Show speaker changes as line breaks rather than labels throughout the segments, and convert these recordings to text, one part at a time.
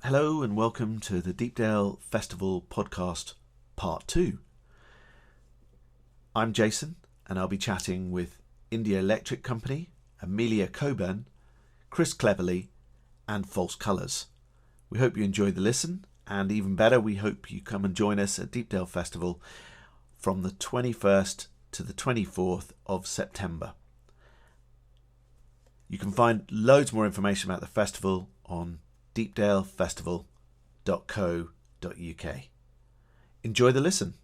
Hello and welcome to the Deepdale Festival podcast part 2. I'm Jason and I'll be chatting with India Electric Company, Amelia Coburn, Chris Cleverley and False Colours. We hope you enjoy the listen, and even better, we hope you come and join us at Deepdale Festival from the 21st to the 24th of September. You can find loads more information about the festival on deepdalefestival.co.uk. Enjoy the listen.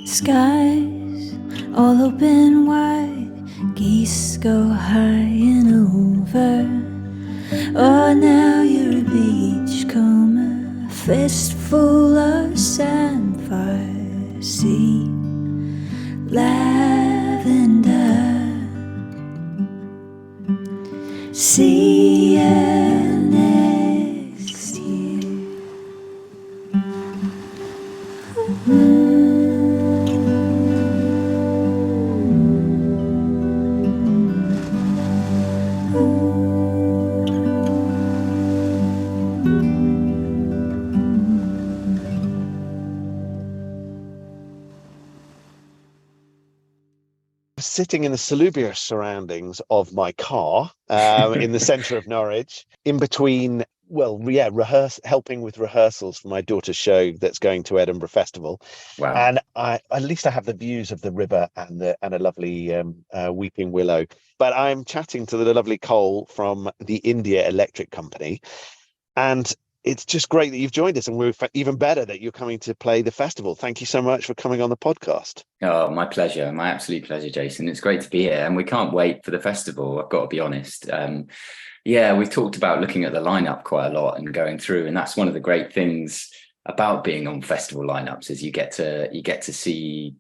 Skies all open wide, geese go high and over. Oh, now you're a beachcomber, fistful of samphire, sea, lavender, see you next year.
Sitting in the salubrious surroundings of my car in the centre of Norwich, in between, helping with rehearsals for my daughter's show that's going to Edinburgh Festival.
Wow.
And at least I have the views of the river and a lovely weeping willow. But I'm chatting to the lovely Cole from the India Electric Company. And it's just great that you've joined us, and we're even better that you're coming to play the festival. Thank you so much for coming on the podcast.
Oh, my pleasure. My absolute pleasure, Jason. It's great to be here, and we can't wait for the festival. I've got to be honest. We've talked about looking at the lineup quite a lot and going through, and that's one of the great things about being on festival lineups is you get to see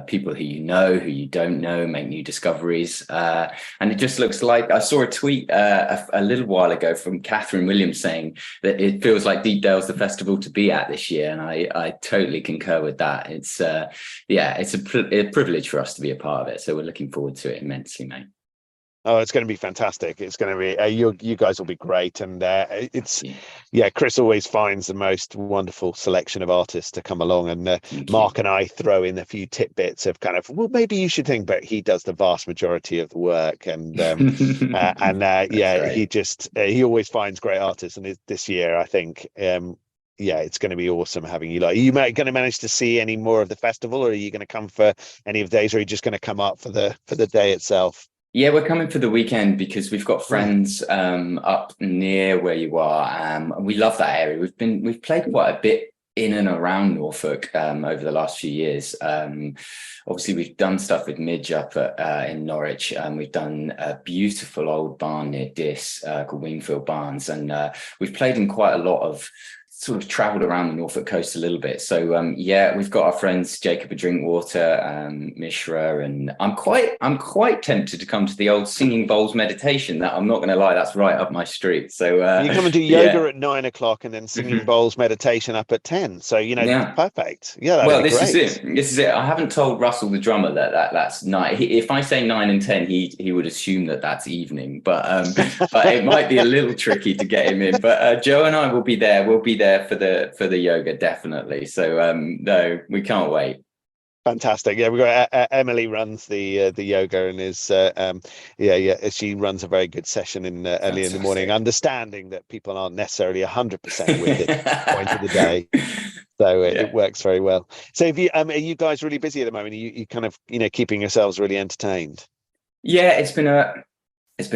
people who you don't know, make new discoveries, and it just looks like I saw a tweet a little while ago from Catherine Williams saying that it feels like Deepdale's the festival to be at this year, and I totally concur with that. It's a privilege for us to be a part of it, so we're looking forward to it immensely, mate.
Oh, it's going to be fantastic. It's going to be, you guys will be great. And Chris always finds the most wonderful selection of artists to come along. And Mark and I throw in a few tidbits of kind of, well, maybe you should think, but he does the vast majority of the work. And he always finds great artists. And this year, I think, it's going to be awesome having you. Are you going to manage to see any more of the festival, or are you going to come for any of the days, or are you just going to come up for the day itself?
Yeah, we're coming for the weekend because we've got friends up near where you are. We love that area. We've played quite a bit in and around Norfolk over the last few years. Obviously, we've done stuff with Midge up in Norwich. We've done a beautiful old barn near Diss called Wingfield Barns, and we've played in quite a lot of sort of traveled around the Norfolk coast a little bit. So we've got our friends Jacob of Drinkwater, Mishra, and I'm quite tempted to come to the old Singing Bowls meditation. That I'm not going to lie, that's right up my street. So
you come and do yoga at 9 o'clock and then Singing Bowls meditation up at 10. So perfect. Yeah,
well,
this
is it. This is it. I haven't told Russell the drummer that's night. If I say 9 and 10, he would assume that that's evening. But it might be a little tricky to get him in. But Joe and I will be there. We'll be there for the yoga, definitely. So no, we can't wait.
Fantastic. Yeah, we got Emily runs the yoga and is she runs a very good session in early in the morning, understanding that people aren't necessarily 100% with it at the point of the day. So it works very well. So are you guys really busy at the moment? Are you kind of keeping yourselves really entertained?
Yeah, it's been a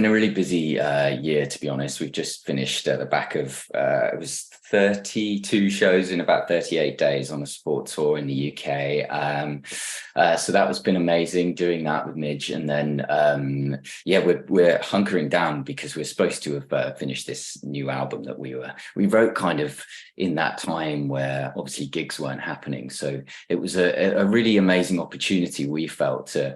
really busy year, to be honest. We've just finished at the back of it was 32 shows in about 38 days on a sport tour in the UK. So that has been amazing doing that with Midge. And then, we're hunkering down because we're supposed to have finished this new album that we wrote kind of in that time where obviously gigs weren't happening. So it was a really amazing opportunity we felt to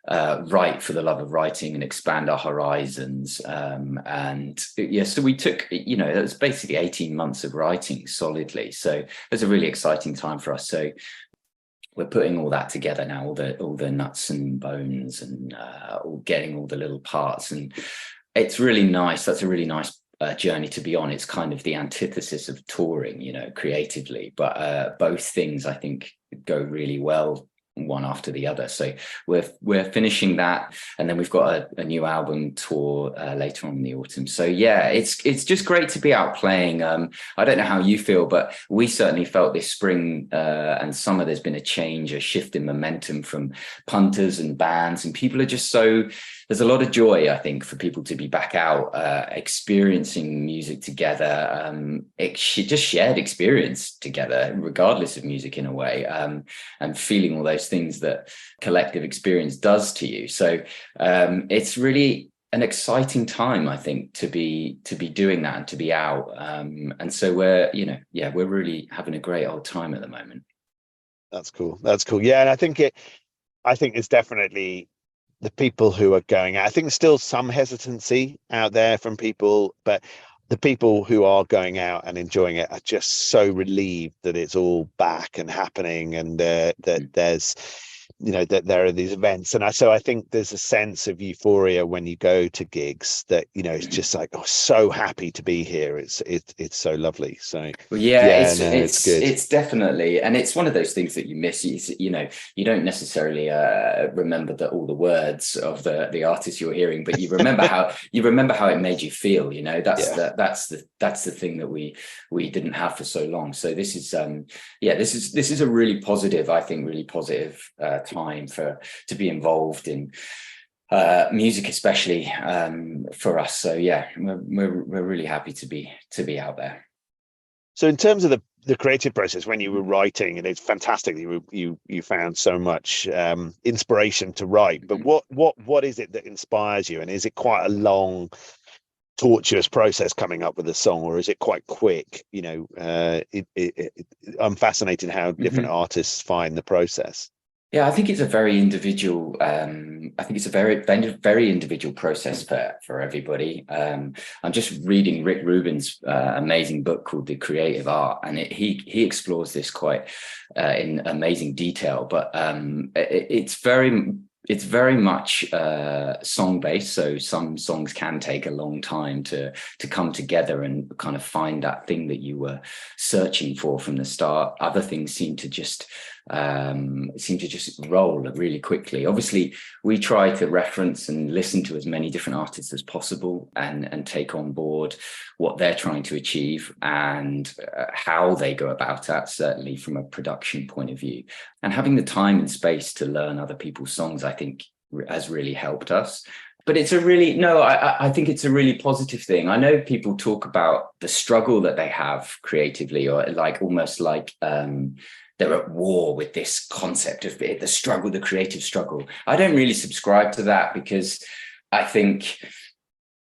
write for the love of writing and expand our horizons. And yeah, so we took, you know, it was basically 18 months of writing solidly. So it was a really exciting time for us. So we're putting all that together now, all the nuts and bones, and all getting all the little parts. And it's really nice. That's a really nice journey to be on. It's kind of the antithesis of touring, you know, creatively, but both things I think go really well one after the other. So we're finishing that, and then we've got a new album tour later on in the autumn. So yeah, it's just great to be out playing. I don't know how you feel, but we certainly felt this spring and summer there's been a change, a shift in momentum from punters and bands, and people are just so, there's a lot of joy, I think, for people to be back out experiencing music together. Just shared experience together, regardless of music in a way, and feeling all those things that collective experience does to you. So it's really an exciting time, I think, to be doing that and to be out. And so we're really having a great old time at the moment.
That's cool. Yeah, and I think it's definitely the people who are going out. I think there's still some hesitancy out there from people, but the people who are going out and enjoying it are just so relieved that it's all back and happening, and that there's, you know, that there are these events. And so I think there's a sense of euphoria when you go to gigs that, you know, it's just like, oh, so happy to be here. It's so lovely. So
well, yeah,
it's good.
It's definitely, and it's one of those things that you miss. You know, you don't necessarily remember all the words of the artist you're hearing, but you remember how it made you feel. You know, that's the thing that we didn't have for so long. So this is this is a really positive, I think, time to be involved in music, especially for us. So yeah, we're really happy to be out there.
So in terms of the creative process when you were writing, and it's fantastic that you found so much inspiration to write, but what is it that inspires you, and is it quite a long, tortuous process coming up with a song, or is it quite quick? You know, I'm fascinated how different artists find the process.
Yeah, I think it's a very individual. I think it's a very individual process for everybody. I'm just reading Rick Rubin's amazing book called The Creative Art, and he explores this quite in amazing detail. But it's very much song based. So some songs can take a long time to come together and kind of find that thing that you were searching for from the start. Other things seem to just roll really quickly. Obviously, we try to reference and listen to as many different artists as possible, and take on board what they're trying to achieve and how they go about that, certainly from a production point of view. And having the time and space to learn other people's songs, I think, has really helped us. But I think it's a really positive thing. I know people talk about the struggle that they have creatively, or almost like they're at war with this concept of the struggle, the creative struggle. I don't really subscribe to that, because I think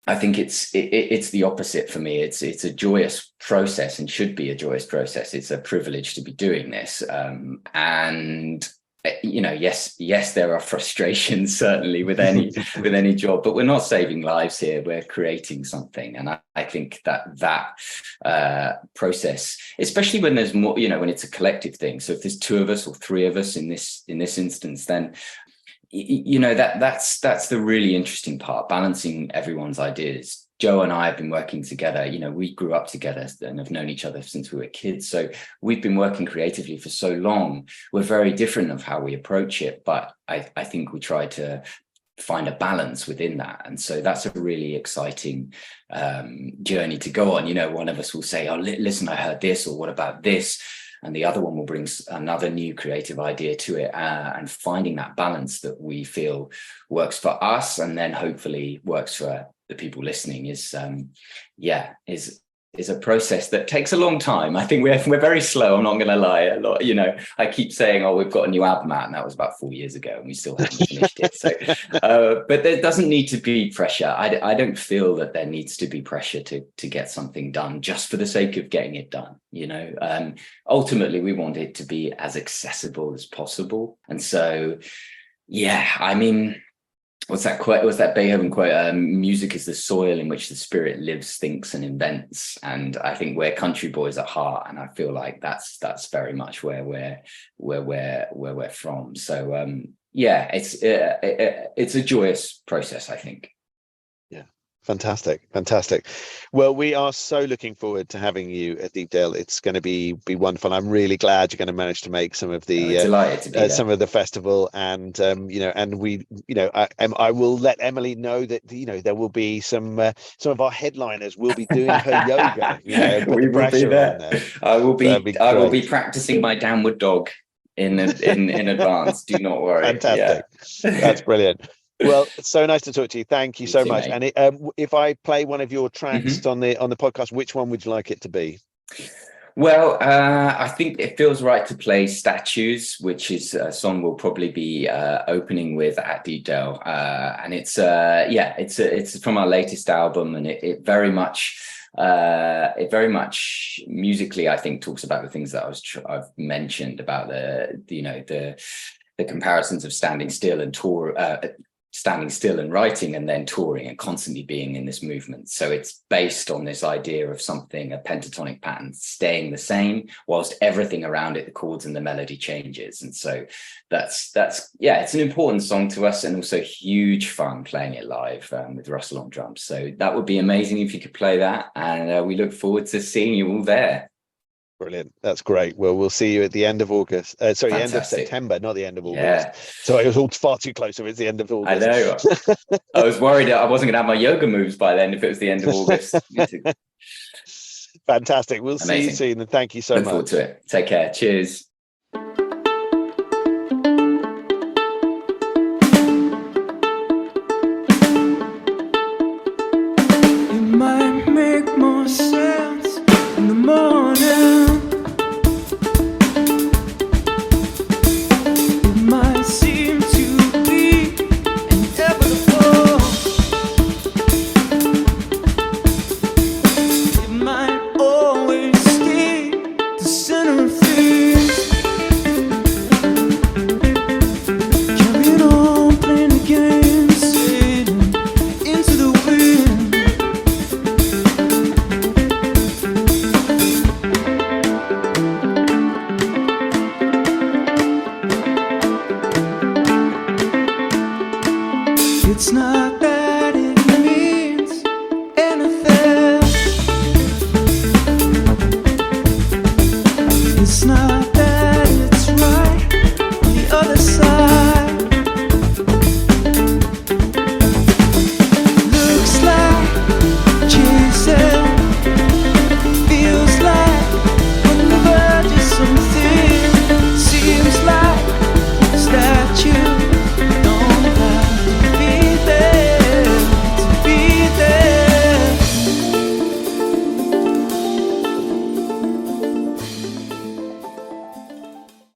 it's the opposite for me. It's a joyous process, and should be a joyous process. It's a privilege to be doing this. And you know, yes, there are frustrations certainly with any job, but we're not saving lives here. We're creating something, and I think that process, especially when there's more, you know, when it's a collective thing. So if there's two of us or three of us in this instance, then you know, that's the really interesting part, balancing everyone's ideas. Joe and I have been working together. You know, we grew up together and have known each other since we were kids. So we've been working creatively for so long. We're very different of how we approach it, but I think we try to find a balance within that. And so that's a really exciting journey to go on. You know, one of us will say, oh, listen, I heard this, or what about this? And the other one will bring another new creative idea to it, and finding that balance that we feel works for us, and then hopefully works for the people listening is a process that takes a long time. I think we're very slow. I'm not going to lie. A lot, you know, I keep saying, oh, we've got a new album out, and that was about 4 years ago, and we still haven't finished it. So, but there doesn't need to be pressure. I don't feel that there needs to be pressure to get something done just for the sake of getting it done. You know, ultimately, we want it to be as accessible as possible, and so. Yeah, I mean, what's that quote? What's that Beethoven quote? Music is the soil in which the spirit lives, thinks, and invents. And I think we're country boys at heart, and I feel like that's very much where we're from. So yeah, it's a joyous process, I think.
Fantastic. Well, we are so looking forward to having you at Deepdale. It's going to be wonderful. I'm really glad you're going to manage to make some of the
delighted to be there.
Some of the festival, and and we, I will let Emily know that there will be some of our headliners will be doing her yoga. Put
We
the
will be
pressure
there.
on there.
I will be
great.
practicing my downward dog in advance. Do not worry.
Fantastic.
Yeah.
That's brilliant. Well, it's so nice to talk to you. Thank you so
too,
much.
mate.
And if I play one of your tracks on the podcast, which one would you like it to be?
Well, I think it feels right to play Statues, which is a song we'll probably be opening with at Deepdale. And it's from our latest album, and it very much musically, I think, talks about the things that I've mentioned about the comparisons of standing still and writing, and then touring and constantly being in this movement. So it's based on this idea of something, a pentatonic pattern, staying the same whilst everything around it, the chords and the melody, changes. And so that's it's an important song to us, and also huge fun playing it live with Russell on drums. So that would be amazing if you could play that, and we look forward to seeing you all there.
Brilliant. That's great. Well, we'll see you at the end of August.
Fantastic.
End of September, not the end of August.
Yeah.
So I was all far too close. So it's the end of August.
I know. I was worried that I wasn't going to have my yoga moves by then if it was the end of August.
Fantastic. We'll see you soon, and thank you so much.
Look forward to it. Take care. Cheers.
It might make more sense in the morning. It might seem to be inevitable. It might always stay the center of things. Carrying on, playing the game, sailing into the wind. It's not that it means anything. It's not that it's right on the other side. Looks like chasing, feels like on the verge of something. Seems like a statue. Don't have to be there to be there.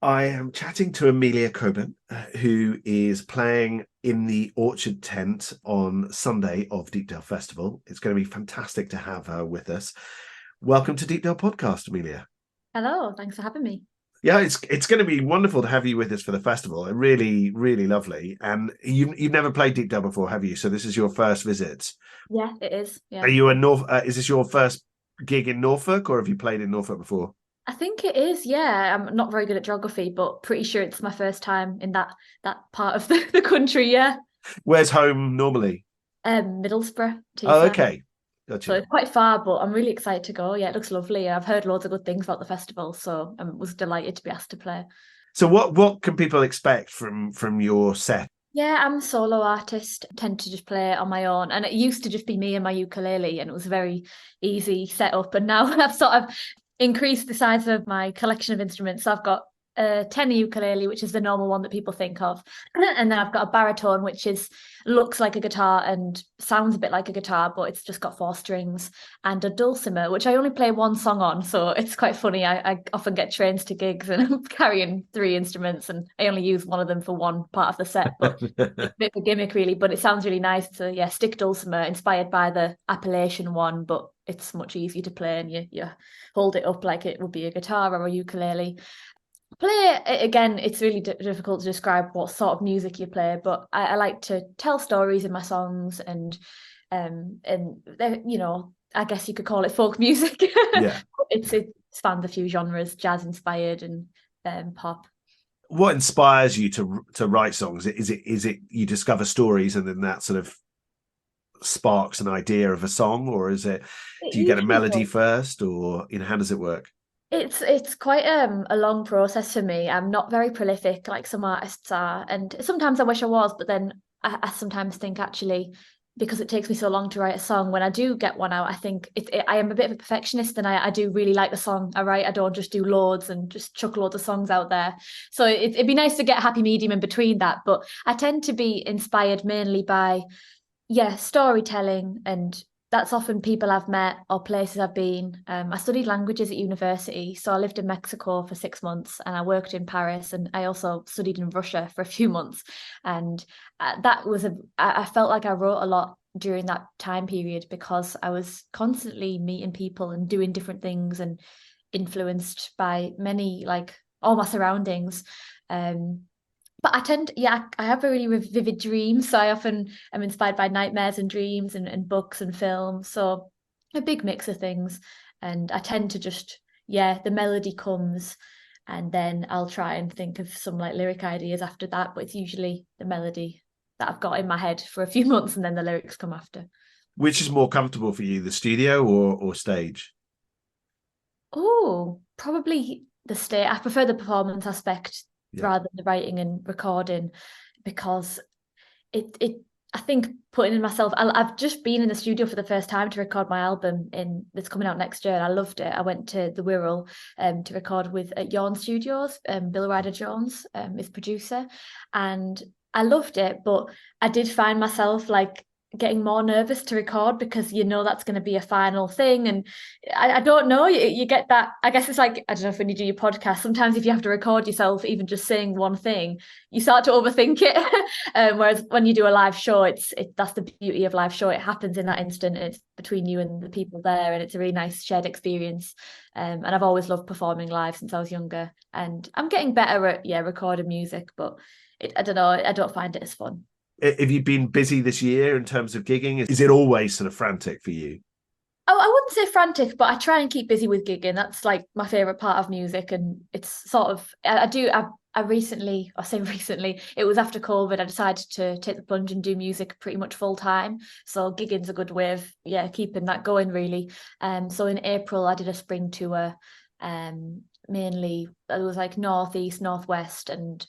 I am chatting to Amelia Coburn, who is playing in the Orchard tent on Sunday of Deepdale Festival. It's going to be fantastic to have her with us. Welcome to Deepdale Podcast, Amelia.
Hello, thanks for having me.
Yeah, it's going to be wonderful to have you with us for the festival. Really, really lovely. And you've never played Deepdale before, have you? So this is your first visit.
Yeah, it is. Yeah.
Are you a is this your first gig in Norfolk, or have you played in Norfolk before?
I think it is, yeah. I'm not very good at geography, but pretty sure it's my first time in that part of the country, yeah.
Where's home normally?
Middlesbrough.
Oh,
Teesside.
okay. Gotcha.
So it's quite far, but I'm really excited to go. Yeah, it looks lovely. I've heard loads of good things about the festival, so I was delighted to be asked to play.
So what can people expect from your set?
Yeah, I'm a solo artist. I tend to just play it on my own. And it used to just be me and my ukulele, and it was a very easy setup. And now I've sort of increased the size of my collection of instruments. So I've got a tenor ukulele, which is the normal one that people think of. And then I've got a baritone, which looks like a guitar and sounds a bit like a guitar, but it's just got 4 strings, and a dulcimer, which I only play one song on. So it's quite funny. I often get trains to gigs and I'm carrying 3 instruments, and I only use one of them for one part of the set. But it's a bit of a gimmick, really. But it sounds really nice to, stick dulcimer, inspired by the Appalachian one, but it's much easier to play, and you hold it up like it would be a guitar or a ukulele. Play again, it's really difficult to describe what sort of music you play, but I like to tell stories in my songs, and I guess you could call it folk music.
Yeah.
It spans a few genres, jazz inspired and pop.
What inspires you to write songs? Is it you discover stories and then that sort of sparks an idea of a song, or is it,
It
do you get a
usually
melody
does.
first, or how does it work?
It's quite a long process for me. I'm not very prolific like some artists are, and sometimes I wish I was, but then I sometimes think actually because it takes me so long to write a song, when I do get one out, I think I am a bit of a perfectionist, and I do really like the song I write. I don't just do loads and just chuck loads of songs out there. So it'd be nice to get a happy medium in between that. But I tend to be inspired mainly by storytelling, and that's often people I've met or places I've been. I studied languages at university, so I lived in Mexico for 6 months, and I worked in Paris, and I also studied in Russia for a few months. And that was I felt like I wrote a lot during that time period because I was constantly meeting people and doing different things and influenced by many, like all my surroundings. But I have very vivid dreams. So I often am inspired by nightmares and dreams and books and films. So a big mix of things. And I tend to just, the melody comes and then I'll try and think of some like lyric ideas after that. But it's usually the melody that I've got in my head for a few months and then the lyrics come after.
Which is more comfortable for you, the studio or stage?
Oh, probably the state. I prefer the performance aspect
Yeah.
rather than the writing and recording because it I think putting in myself, I've just been in the studio for the first time to record my album that's coming out next year, and I loved it. I went to the Wirral to record with at Yawn Studios. Bill Ryder Jones is producer, and I loved it, but I did find myself like getting more nervous to record because that's going to be a final thing, and I don't know, you get that. I guess it's like, I don't know, if when you do your podcast, sometimes if you have to record yourself even just saying one thing, you start to overthink it. Whereas when you do a live show, that's the beauty of live show. It happens in that instant. It's between you and the people there, and it's a really nice shared experience. And I've always loved performing live since I was younger, and I'm getting better at recording music, but I don't know, I don't find it as fun.
Have you been busy this year in terms of gigging? Is it always sort of frantic for you?
Oh, I wouldn't say frantic, but I try and keep busy with gigging. That's like my favorite part of music, and it's sort of I recently, I say recently, it was after COVID, I decided to take the plunge and do music pretty much full time. So gigging's a good way of keeping that going really. So in April I did a spring tour, mainly it was like northeast, northwest, and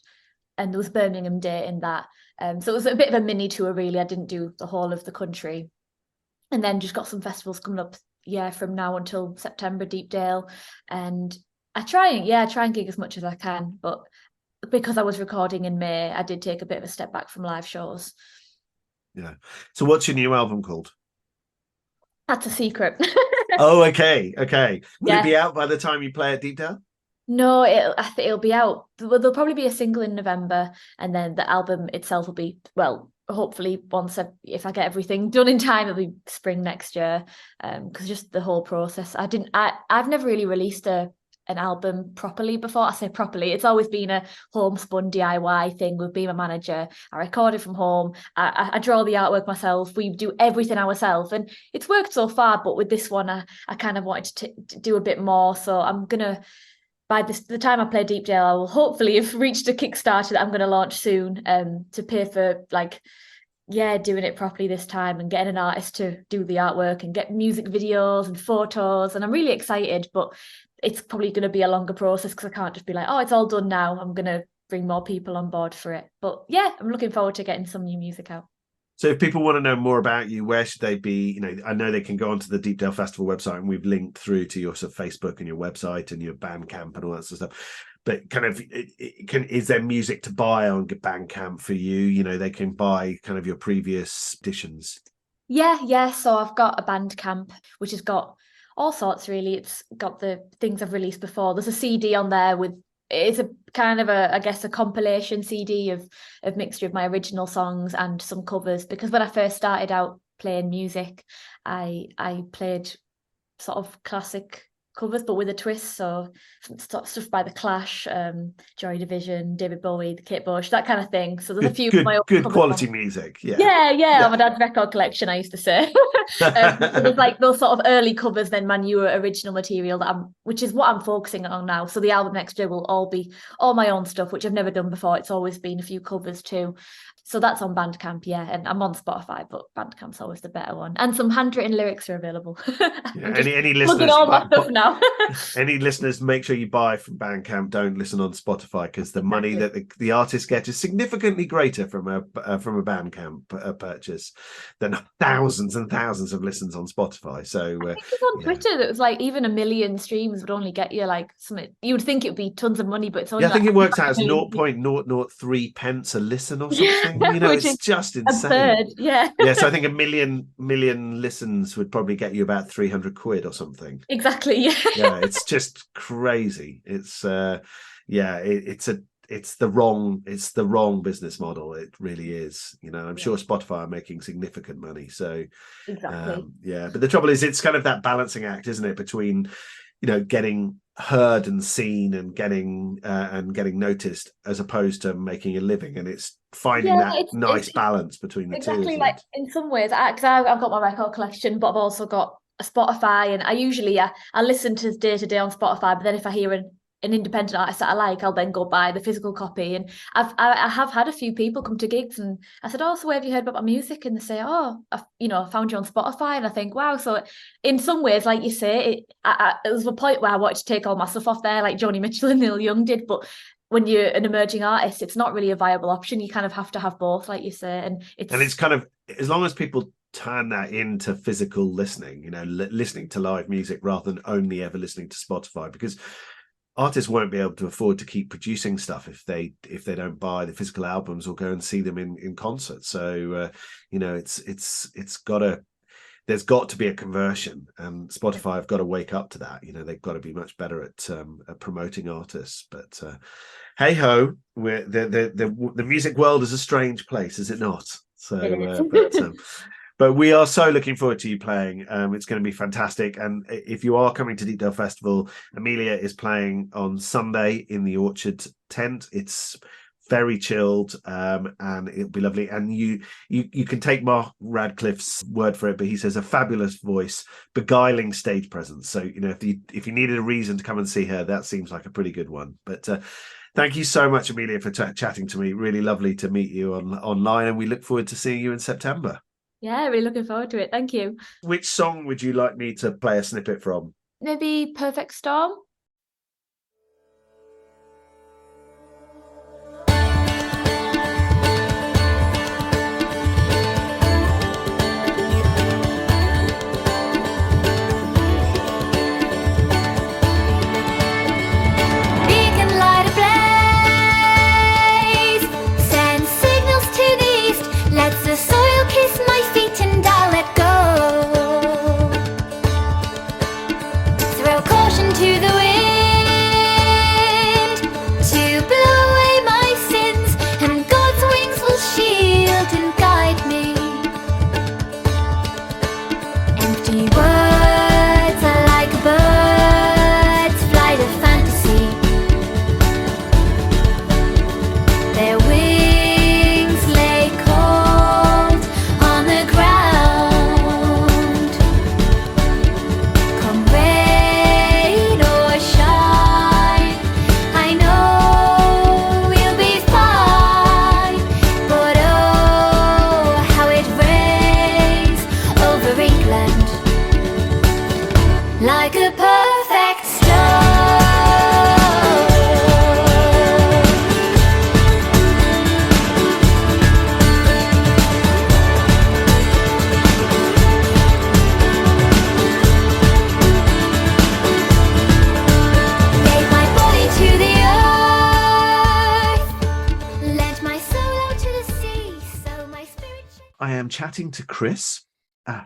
there was Birmingham Day in that. So it was a bit of a mini tour really. I didn't do the whole of the country. And then just got some festivals coming up, from now until September, Deepdale. And I try and gig as much as I can. But because I was recording in May, I did take a bit of a step back from live shows.
Yeah. So what's your new album called?
That's a secret.
Oh, okay. Will
Yeah.
it be out by the time you play at Deepdale?
No, it'll be out. Well, there'll probably be a single in November, and then the album itself will be, well, hopefully if I get everything done in time, it'll be spring next year. Because just the whole process, I've never really released an album properly before. I say properly, it's always been a homespun DIY thing with me, my manager. I record it from home. I draw the artwork myself. We do everything ourselves, and it's worked so far. But with this one, I kind of wanted to do a bit more. So I'm gonna. By the time I play Deepdale, I will hopefully have reached a Kickstarter that I'm going to launch soon to pay for doing it properly this time and getting an artist to do the artwork and get music videos and photos. And I'm really excited, but it's probably going to be a longer process because I can't just be like, oh, it's all done now. I'm going to bring more people on board for it. But yeah, I'm looking forward to getting some new music out.
So if people want to know more about you, where should they be? I know they can go onto the Deepdale Festival website, and we've linked through to your sort of Facebook and your website and your Bandcamp and all that sort of stuff. But kind of, is there music to buy on Bandcamp for you? They can buy kind of your previous editions.
Yeah. So I've got a Bandcamp, which has got all sorts really. It's got the things I've released before. There's a CD on there it's a kind of a compilation CD of mixture of my original songs and some covers, because when I first started out playing music, I played sort of classic covers, but with a twist. So stuff by The Clash, Joy Division, David Bowie, the Kate Bush, that kind of thing. So there's a few of my own
good
covers
quality
on.
music.
Yeah, on my dad's record collection, I used to say. So there's like those sort of early covers, then my newer original material which is what I'm focusing on now. So the album next year will all be all my own stuff, which I've never done before. It's always been a few covers too. So that's on Bandcamp, and I'm on Spotify, but Bandcamp's always the better one. And some handwritten lyrics are available.
Any listeners,
all my stuff now.
any listeners, make sure you buy from Bandcamp. Don't listen on Spotify, because the money that the artists get is significantly greater from a Bandcamp purchase than thousands and thousands of listens on Spotify. So
I think it's on Twitter that was like even 1 million streams would only get you like something. You would think it would be tons of money, but it's only.
I think it works out as 0.003 pence a listen or something. It's just insane.
Absurd. Yeah.
So I think 1 million listens would probably get you about 300 quid or something.
Exactly.
Yeah, it's just crazy. It's it's the wrong business model. It really is. I'm sure Spotify are making significant money. So
exactly.
But the trouble is, it's kind of that balancing act, isn't it, between getting heard and seen and getting noticed, as opposed to making a living, and it's finding that nice balance between the two.
Exactly, like in some ways, because I've got my record collection, but I've also got a Spotify, and I usually I listen to day to day on Spotify, but then if I hear an independent artist that I like, I'll then go buy the physical copy. And I have had a few people come to gigs, and I said, "Oh, so where have you heard about my music?" And they say, "Oh, I found you on Spotify." And I think, wow. So in some ways, like you say, it was a point where I wanted to take all my stuff off there, like Joni Mitchell and Neil Young did. But when you're an emerging artist, it's not really a viable option. You kind of have to have both, like you say. And it's
kind of, as long as people turn that into physical listening, listening to live music rather than only ever listening to Spotify, because artists won't be able to afford to keep producing stuff if they don't buy the physical albums or go and see them in concert. So there's got to be a conversion, and Spotify have got to wake up to that. They've got to be much better at promoting artists. But hey ho, the music world is a strange place, is it not? So but we are so looking forward to you playing. It's going to be fantastic. And if you are coming to Deepdale Festival, Amelia is playing on Sunday in the Orchard tent. It's very chilled, and it'll be lovely. And you can take Mark Radcliffe's word for it, but he says a fabulous voice, beguiling stage presence. So if you needed a reason to come and see her, that seems like a pretty good one. But thank you so much, Amelia, for chatting to me. Really lovely to meet you online, and we look forward to seeing you in September.
Yeah, really looking forward to it. Thank you.
Which song would you like me to play a snippet from?
Maybe Perfect Storm?
Chatting to Chris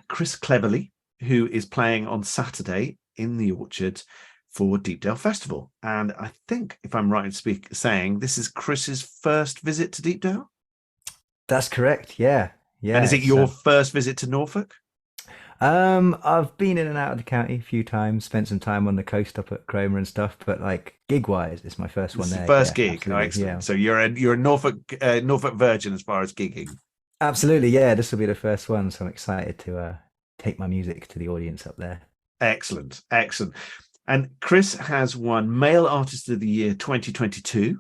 Cleverley, who is playing on Saturday in the Orchard for Deepdale Festival. And I think, if I'm right in saying, this is Chris's first visit to Deepdale?
That's correct, yeah.
And is it your first visit to Norfolk?
I've been in and out of the county a few times, spent some time on the coast up at Cromer and stuff, but like gig wise, it's my first one
This is the
there.
first
Yeah,
gig. Oh,
absolutely. Yeah.
excellent. So you're a Norfolk virgin as far as gigging.
Absolutely. Yeah, this will be the first one, so I'm excited to take my music to the audience up there.
Excellent, excellent. And Chris has won Male Artist of the Year 2022.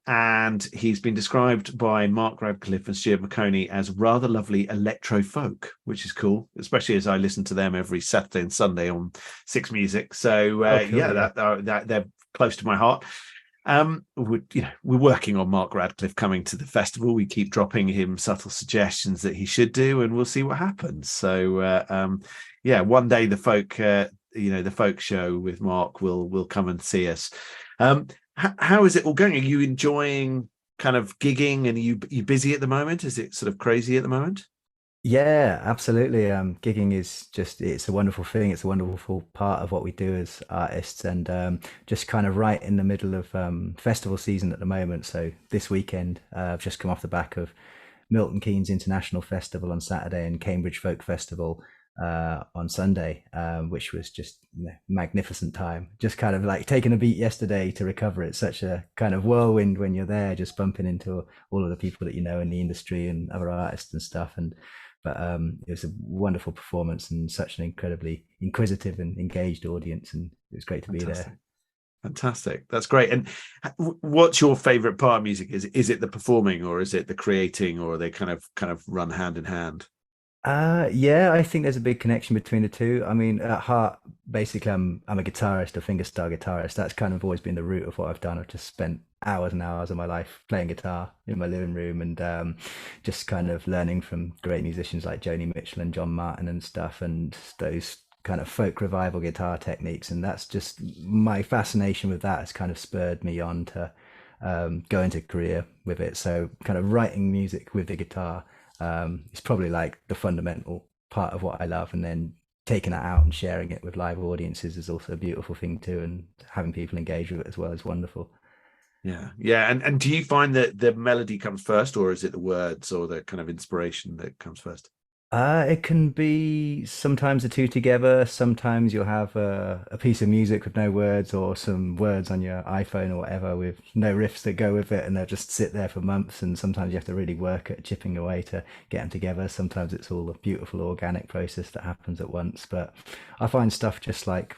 And he's been described by Mark Radcliffe and Stuart McConey as rather lovely electro folk, which is cool, especially as I listen to them every Saturday and Sunday on Six Music. So
Oh, cool.
yeah,
Yeah.
that they're close to my heart. We're working on Mark Radcliffe coming to the festival. We keep dropping him subtle suggestions that he should do, and we'll see what happens. So yeah, one day the folk show with Mark will come and see us. How is it all going? Are you enjoying kind of gigging, and are you busy at the moment? Is it sort of crazy at the moment?
Yeah, absolutely. Gigging is it's a wonderful thing. It's a wonderful part of what we do as artists, and just kind of right in the middle of festival season at the moment. So this weekend, I've just come off the back of Milton Keynes International Festival on Saturday and Cambridge Folk Festival on Sunday, which was just magnificent time. Just kind of like taking a beat yesterday to recover. It's such a kind of whirlwind when you're there, just bumping into all of the people that you know in the industry and other artists and stuff. But it was a wonderful performance and such an incredibly inquisitive and engaged audience, and it was great to be there.
Fantastic. That's great. And what's your favorite part of music? Is it the performing, or is it the creating, or are they kind of run hand in hand?
Yeah, I think there's a big connection between the two. I mean, at heart, basically, I'm a guitarist, a fingerstyle guitarist. That's kind of always been the root of what I've done. I've just spent hours and hours of my life playing guitar in my living room, and just kind of learning from great musicians like Joni Mitchell and John Martin and stuff, and those kind of folk revival guitar techniques. And that's just my fascination with that has kind of spurred me on to go into a career with it. So kind of writing music with the guitar is probably like the fundamental part of what I love, and then taking it out and sharing it with live audiences is also a beautiful thing too, and having people engage with it as well is wonderful.
Yeah. And do you find that the melody comes first, or is it the words or the kind of inspiration that comes first?
It can be sometimes the two together. Sometimes you'll have a piece of music with no words, or some words on your iPhone or whatever with no riffs that go with it, and they'll just sit there for months. And sometimes you have to really work at chipping away to get them together. Sometimes it's all a beautiful organic process that happens at once. But I find stuff just like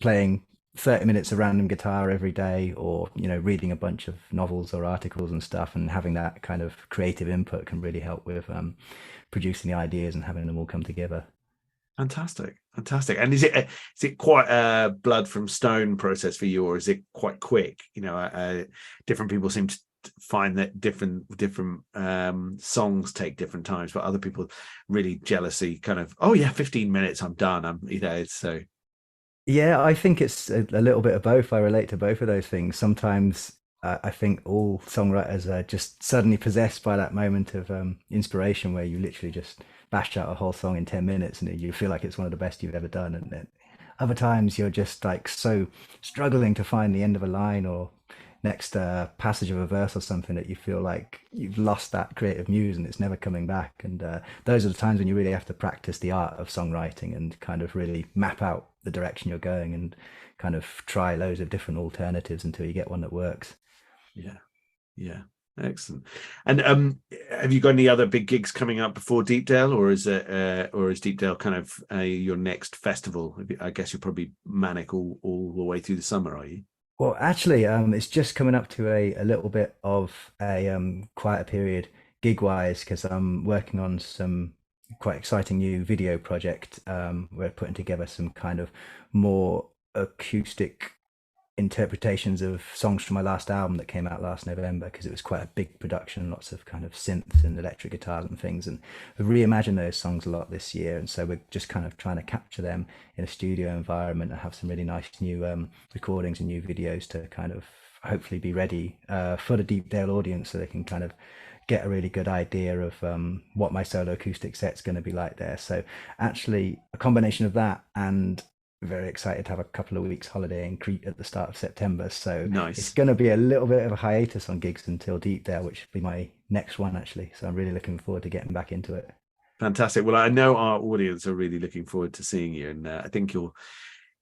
playing 30 minutes of random guitar every day, or reading a bunch of novels or articles and stuff, and having that kind of creative input can really help with producing the ideas and having them all come together.
Fantastic. And is it quite a blood from stone process for you, or is it quite quick? Different people seem to find that different songs take different times, but other people really jealousy kind of, oh yeah, 15 minutes, I'm done. So
Yeah, I think it's a little bit of both. I relate to both of those things. Sometimes I think all songwriters are just suddenly possessed by that moment of inspiration where you literally just bash out a whole song in 10 minutes and you feel like it's one of the best you've ever done. And then other times you're just like so struggling to find the end of a line or next passage of a verse or something that you feel like you've lost that creative muse and it's never coming back. And those are the times when you really have to practice the art of songwriting and kind of really map out the direction you're going and kind of try loads of different alternatives until you get one that works.
Yeah, excellent. And have you got any other big gigs coming up before Deepdale, or is Deepdale kind of your next festival? I guess you're probably manic all the way through the summer, are you?
Well, actually, it's just coming up to a little bit of a quieter period gig-wise because I'm working on some quite exciting new video project. We're putting together some kind of more acoustic interpretations of songs from my last album that came out last November because it was quite a big production, lots of kind of synths and electric guitars and things. And we've reimagined those songs a lot this year. And so we're just kind of trying to capture them in a studio environment and have some really nice new recordings and new videos to kind of hopefully be ready for the Deepdale audience so they can kind of get a really good idea of what my solo acoustic set's going to be like there. So actually a combination of that and very excited to have a couple of weeks holiday in Crete at the start of September. So
Nice.
it's going to be a little bit of a hiatus on gigs until Deepdale, which will be my next one actually. So I'm really looking forward to getting back into it.
Fantastic. Well, I know our audience are really looking forward to seeing you, and I think you'll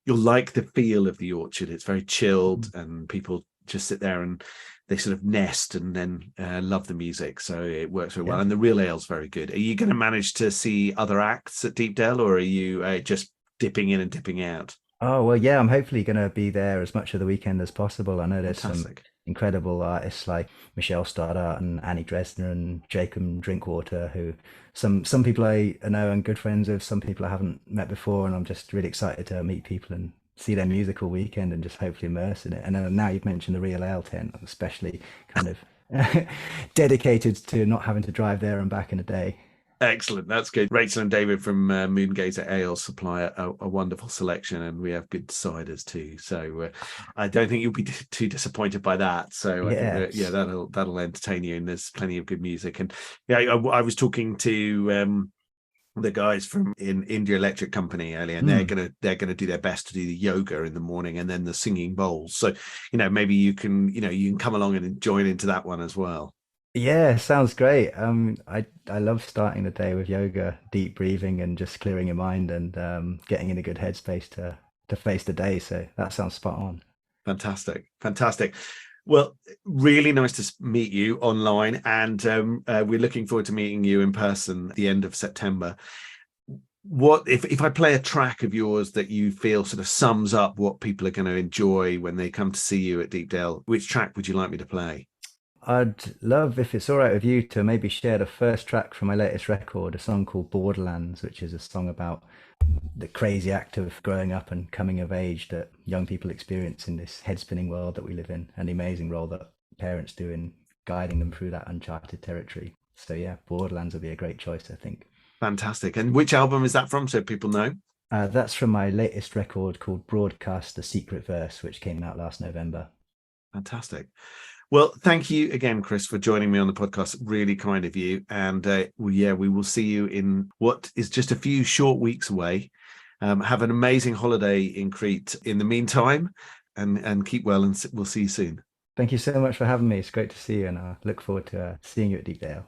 like the feel of the orchard. It's very chilled, and people just sit there and they sort of nest and then love the music. So it works very well. And the real ale's very good. Are you going to manage to see other acts at Deepdale, or are you just dipping in and dipping out?
Oh, well, yeah, I'm hopefully going to be there as much of the weekend as possible. I know there's some
Fantastic.
incredible artists like Michelle Stoddart and Annie Dresner and Jacob Drinkwater, who some people I know and good friends with, some people I haven't met before, and I'm just really excited to meet people and see their music all weekend and just hopefully immerse in it. And now you've mentioned the Real Ale tent, I'm especially kind of dedicated to not having to drive there and back in a day.
Excellent. That's good. Rachel and David from Moongazer Ale supply a wonderful selection, and we have good ciders too. So I don't think you'll be too disappointed by that. So I think that'll entertain you, and there's plenty of good music. And I was talking to the guys from India Electric Company earlier, and they're gonna do their best to do the yoga in the morning and then the singing bowls. So maybe you can come along and join into that one as well.
Yeah, sounds great. I love starting the day with yoga, deep breathing, and just clearing your mind and getting in a good headspace to face the day. So that sounds spot on.
Fantastic. Well, really nice to meet you online, and we're looking forward to meeting you in person at the end of September. What if I play a track of yours that you feel sort of sums up what people are going to enjoy when they come to see you at Deepdale? Which track would you like me to play?
I'd love, if it's all right with you, to maybe share the first track from my latest record, a song called Borderlands, which is a song about the crazy act of growing up and coming of age that young people experience in this head-spinning world that we live in, and the amazing role that parents do in guiding them through that uncharted territory. So yeah, Borderlands would be a great choice, I think.
Fantastic. And which album is that from, so people know?
That's from my latest record called Broadcast, The Secret Verse, which came out last November.
Fantastic. Well, thank you again, Chris, for joining me on the podcast. Really kind of you. And we will see you in what is just a few short weeks away. Have an amazing holiday in Crete in the meantime, and keep well, and we'll see you soon.
Thank you so much for having me. It's great to see you, and I look forward to seeing you at Deepdale.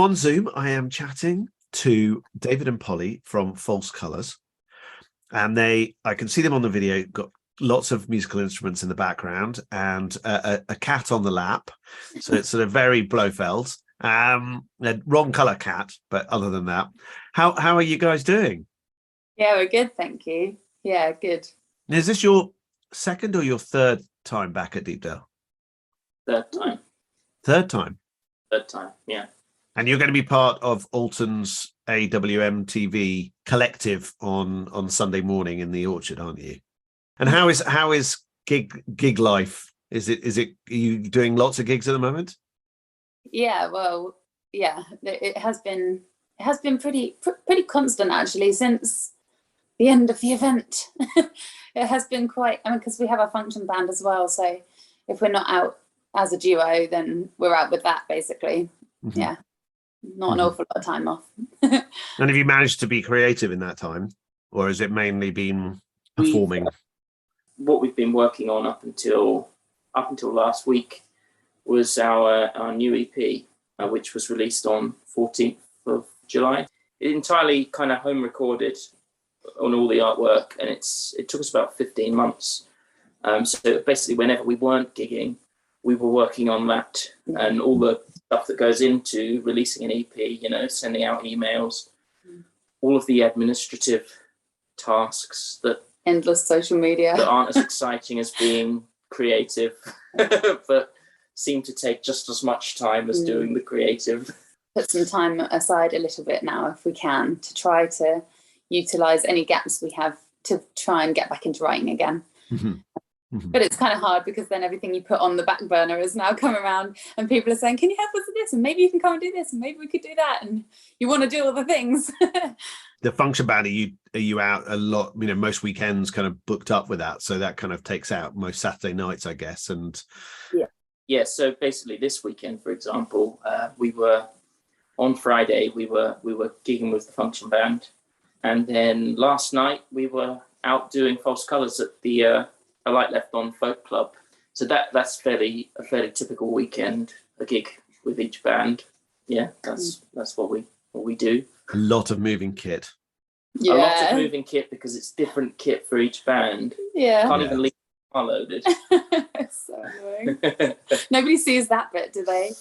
on Zoom, I am chatting to David and Polly from False Colours, and I can see them on the video, got lots of musical instruments in the background and a cat on the lap. So it's sort of very Blofeld. A wrong colour cat, but other than that, how are you guys doing?
Yeah, we're good, thank you. Yeah, good.
Is this your second or your third time back at Deepdale?
Third time.
Third time?
Third time, yeah.
And you're going to be part of Alton's AWM TV collective on Sunday morning in the Orchard, aren't you? And how is gig life? Is it are you doing lots of gigs at the moment?
Yeah, well, yeah, it has been pretty constant actually since the end of the event. It has been quite, I mean, because we have a function band as well, so if we're not out as a duo, then we're out with that basically. Mm-hmm. Yeah, not an awful lot of time off. And
have you managed to be creative in that time, or has it mainly been performing?
What we've been working on up until last week was our new EP, which was released on 14th of July. It entirely kind of home recorded on all the artwork, and it took us about 15 months. So basically, whenever we weren't gigging, we were working on that and all the stuff that goes into releasing an EP, sending out emails, all of the administrative tasks that
endless social media
that aren't as exciting as being creative, but seem to take just as much time as doing the creative.
Put some time aside a little bit now, if we can, to try to utilize any gaps we have to try and get back into writing again. Mm-hmm. Mm-hmm. But it's kind of hard because then everything you put on the back burner has now come around and people are saying, can you help us with this? And maybe you can come and do this, and maybe we could do that. And you want to do all the things.
The function band, are you out a lot? Most weekends kind of booked up with that. So that kind of takes out most Saturday nights, I guess. And
yeah. So basically this weekend, for example, we were on Friday, we were gigging with the function band. And then last night we were out doing False Colours at the A Light Left On Folk Club. So that's a fairly typical weekend, a gig with each band. Yeah, that's what we do.
A lot of moving kit.
Yeah.
A lot of moving kit because it's different kit for each band.
Yeah.
Can't even leave the car loaded.
It's so annoying. Nobody sees that bit, do they?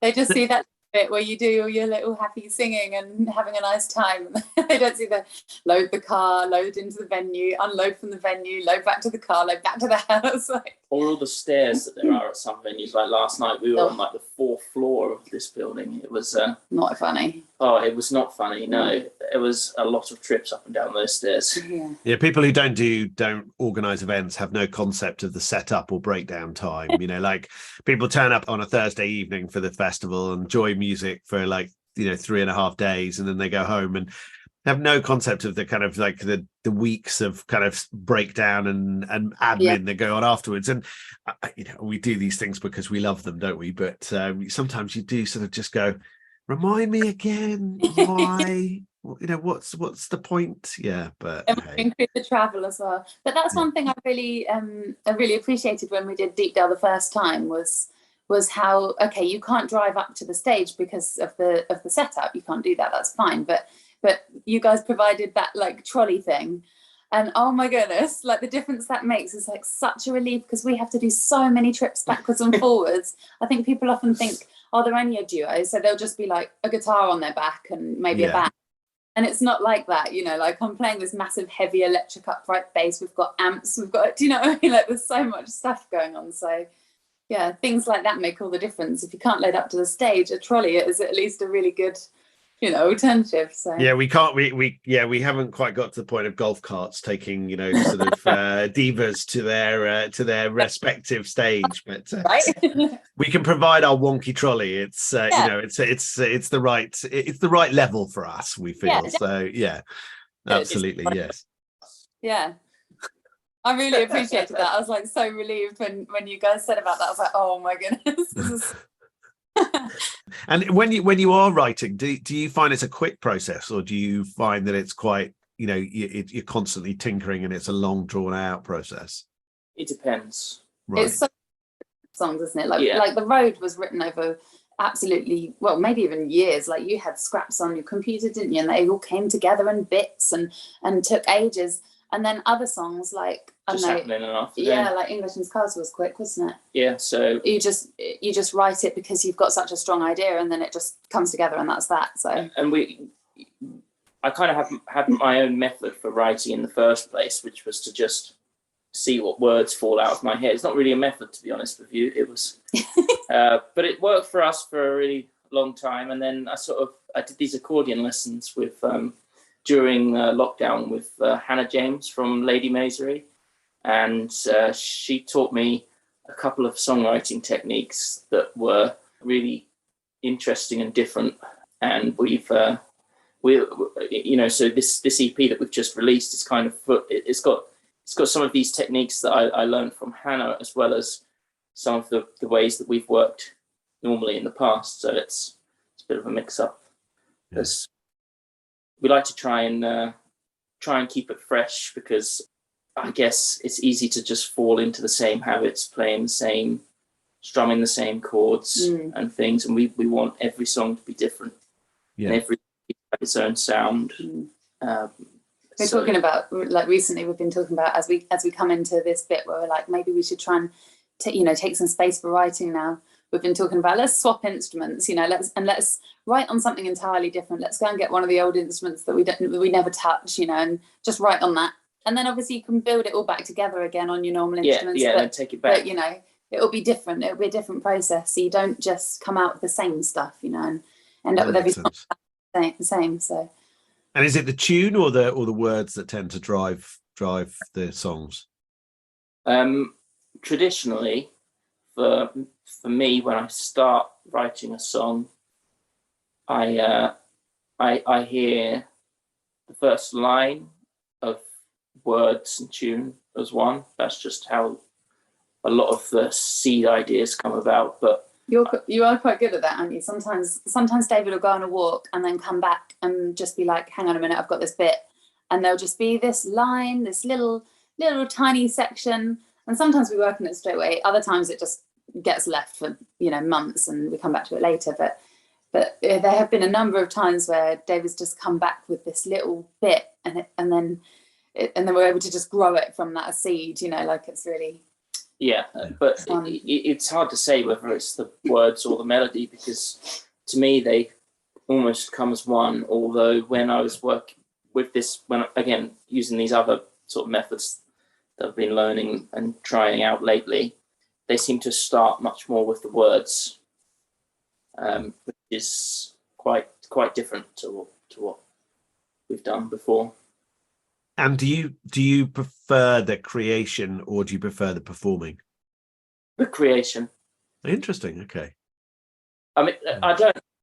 They just see that bit where you do all your little happy singing and having a nice time. They don't see the load the car, load into the venue, unload from the venue, load back to the car, load back to the house.
Or all the stairs that there are at some venues. Like last night, we were on like the 4th floor of this building. It was
not funny.
Oh, it was not funny. No, it was a lot of trips up and down those stairs.
Yeah, people who don't organise events have no concept of the setup or breakdown time. Like people turn up on a Thursday evening for the festival and enjoy music for 3.5 days, and then they go home and have no concept of the kind of like the weeks of kind of breakdown and admin that go on afterwards. And we do these things because we love them, don't we? But sometimes you do sort of just go, remind me again why. What's the point? Yeah, but
include the travel as well. But that's one thing I really appreciated when we did Deepdale the first time was how you can't drive up to the stage because of the setup. You can't do that. That's fine. But you guys provided that like trolley thing, and oh my goodness, like the difference that makes is like such a relief because we have to do so many trips backwards and forwards. I think people often think, oh, they're only a duo, so they'll just be like a guitar on their back and maybe a band. And it's not like that, like I'm playing this massive heavy electric upright bass. We've got amps, do you know what I mean? Like there's so much stuff going on. So yeah, things like that make all the difference. If you can't load up to the stage, a trolley is at least a really good alternative. So
yeah, we can't we haven't quite got to the point of golf carts taking sort of divas to their respective stage, but
right.
We can provide our wonky trolley. It's it's the right level for us, we feel. So yeah, absolutely. Yes,
yeah, I really appreciated that. I was like so relieved when you guys said about that. I was like, oh my goodness, this is
And when you are writing, do you find it's a quick process, or do you find that it's quite you're constantly tinkering and it's a long drawn out process?
It depends.
Right.
It's so songs, isn't it? Like The Road was written over absolutely, well, maybe even years. Like you had scraps on your computer, didn't you? And they all came together in bits and took ages. And then other songs like, I
Just
don't know,
happening enough.
yeah, like English in Cars was quick, wasn't it?
Yeah. So
you just write it because you've got such a strong idea, and then it just comes together, and that's that. So
I kind of had my own method for writing in the first place, which was to just see what words fall out of my head. It's not really a method, to be honest with you. It was, but it worked for us for a really long time. And then I did these accordion lessons with during lockdown with Hannah James from Lady Masery, and she taught me a couple of songwriting techniques that were really interesting and different. And so this EP that we've just released is kind of, it's got some of these techniques that I learned from Hannah, as well as some of the ways that we've worked normally in the past. So it's a bit of a mix up. Yes. We like to try and keep it fresh, because I guess it's easy to just fall into the same habits, strumming the same chords and things. And we want every song to be different. Yeah. And every have its own sound.
We're talking about, like, recently we've been talking about, as we come into this bit where we're like, maybe we should try and take some space for writing now. We've been talking about, let's swap instruments, let's write on something entirely different. Let's go and get one of the old instruments that we never touch, and just write on that. And then obviously you can build it all back together again on your normal instruments.
Yeah, and take it back.
But it'll be different. It'll be a different process. So you don't just come out with the same stuff, and end up with everything the same. So.
And is it the tune or the words that tend to drive the songs?
Traditionally, for me, when I start writing a song, I hear the first line of words and tune as one. That's just how a lot of the seed ideas come about. But
you are quite good at that, aren't you? Sometimes David will go on a walk and then come back and just be like, hang on a minute, I've got this bit. And there'll just be this line, this little tiny section. And sometimes we work on it straight away. Other times it just gets left for, months, and we come back to it later. But there have been a number of times where David's just come back with this little bit, and then we're able to just grow it from that seed, like it's really...
Yeah, but it's hard to say whether it's the words or the melody, because to me they almost come as one. Although when I was working with this, again using these other sort of methods that I've been learning and trying out lately, they seem to start much more with the words, which is quite different to what we've done before.
And do you prefer the creation, or do you prefer the performing?
The creation.
Interesting. Okay.
I mean, I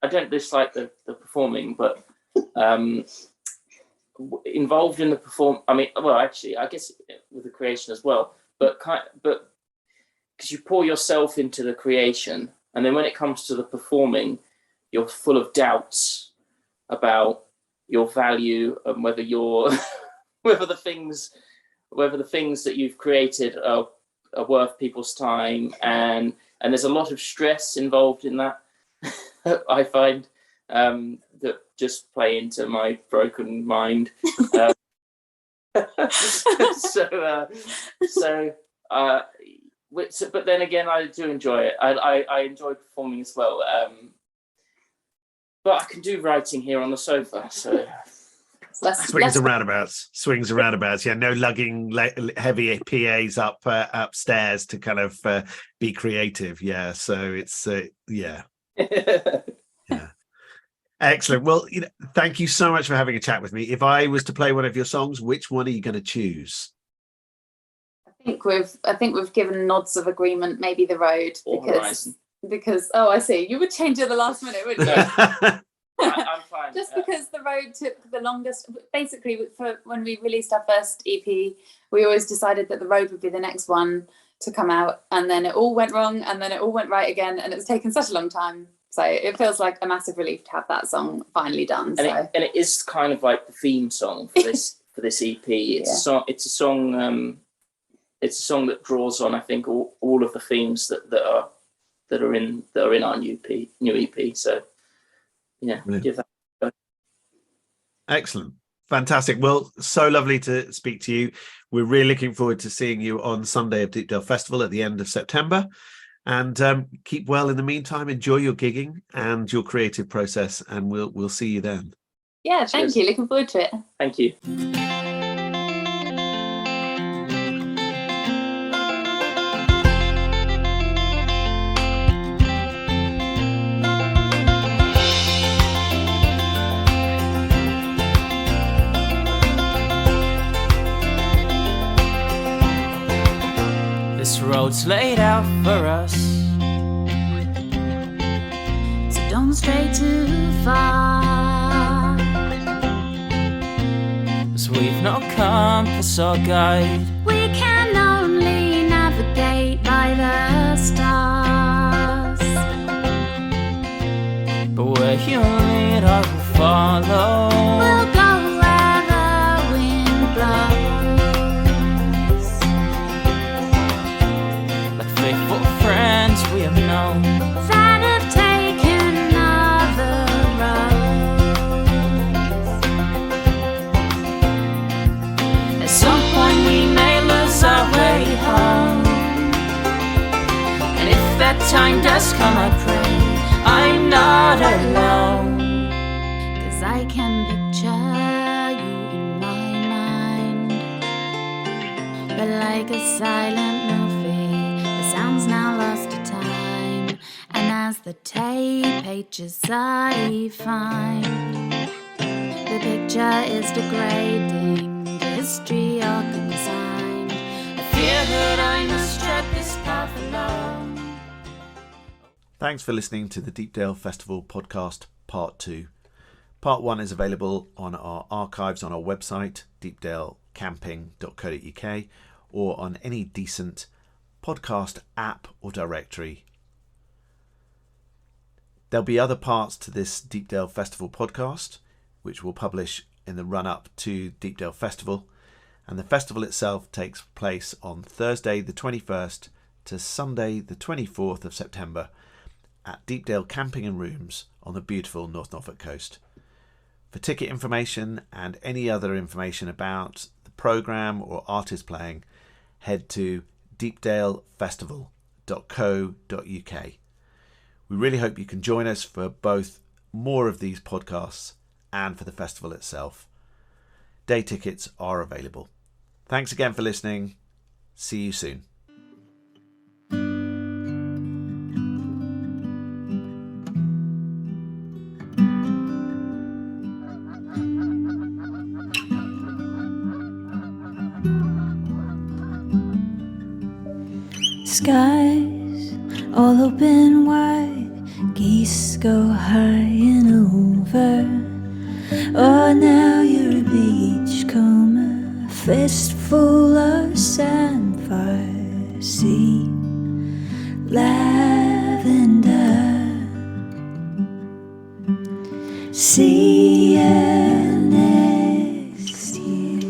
don't dislike the performing, but involved in the perform. I mean, well, actually, I guess with the creation as well. But because you pour yourself into the creation, and then when it comes to the performing, you're full of doubts about your value and whether you're whether the things that you've created are worth people's time, and there's a lot of stress involved in that. I find that just play into my broken mind. But then again, I do enjoy it. I enjoy performing as well. But I can do writing here on the sofa, so.
Swings and roundabouts. Yeah, no lugging heavy PAs upstairs to kind of be creative. Yeah, so it's yeah. Yeah. Excellent. Well, thank you so much for having a chat with me. If I was to play one of your songs, which one are you going to choose?
I think we've given nods of agreement. Maybe The Road, because I see, you would change it at the last minute, wouldn't you?
I'm fine.
Just because The Road took the longest. Basically, for when we released our first EP, we always decided that The Road would be the next one to come out, and then it all went wrong, and then it all went right again, and it's taken such a long time. So it feels like a massive relief to have that song finally done.
And it is kind of like the theme song for this EP. It's a song that draws on, I think, all of the themes that are that are in our new EP. So yeah,
Brilliant.
give that a go.
Excellent. Fantastic. Well, so lovely to speak to you. We're really looking forward to seeing you on Sunday of Deepdale Festival at the end of September. And keep well in the meantime. Enjoy your gigging and your creative process, and we'll see you then.
Yeah, thank you. Looking forward to it.
Thank you.
This road's laid out for us, so don't stray too far, 'cause we've no compass or guide. We can only navigate by the stars, but where you lead I will follow. We'll go where the wind blows, like faithful friends we have known that have taken other roads. At some point we may lose our way home, and if that time does come, I pray I'm not alone, 'cause I can picture you in my mind, but like a silent movie, the sound's now lost to time, and as the tape pages I find, the picture is degrading, the history all consigned. I fear that I must tread this path alone.
Thanks for listening to the Deepdale Festival podcast part 2. Part 1 is available on our archives on our website, deepdalecamping.co.uk, or on any decent podcast app or directory. There'll be other parts to this Deepdale Festival podcast, which we'll publish in the run-up to Deepdale Festival, and the festival itself takes place on Thursday the 21st to Sunday the 24th of September at Deepdale Camping and Rooms on the beautiful North Norfolk coast. For ticket information and any other information about the programme or artist playing, head to deepdalefestival.co.uk. We really hope you can join us for both more of these podcasts and for the festival itself. Day tickets are available. Thanks again for listening. See you soon.
Skies all open wide, geese go high and over. Oh, now you're a beachcomber, a fistful of sandfire, sea, lavender, see you next year.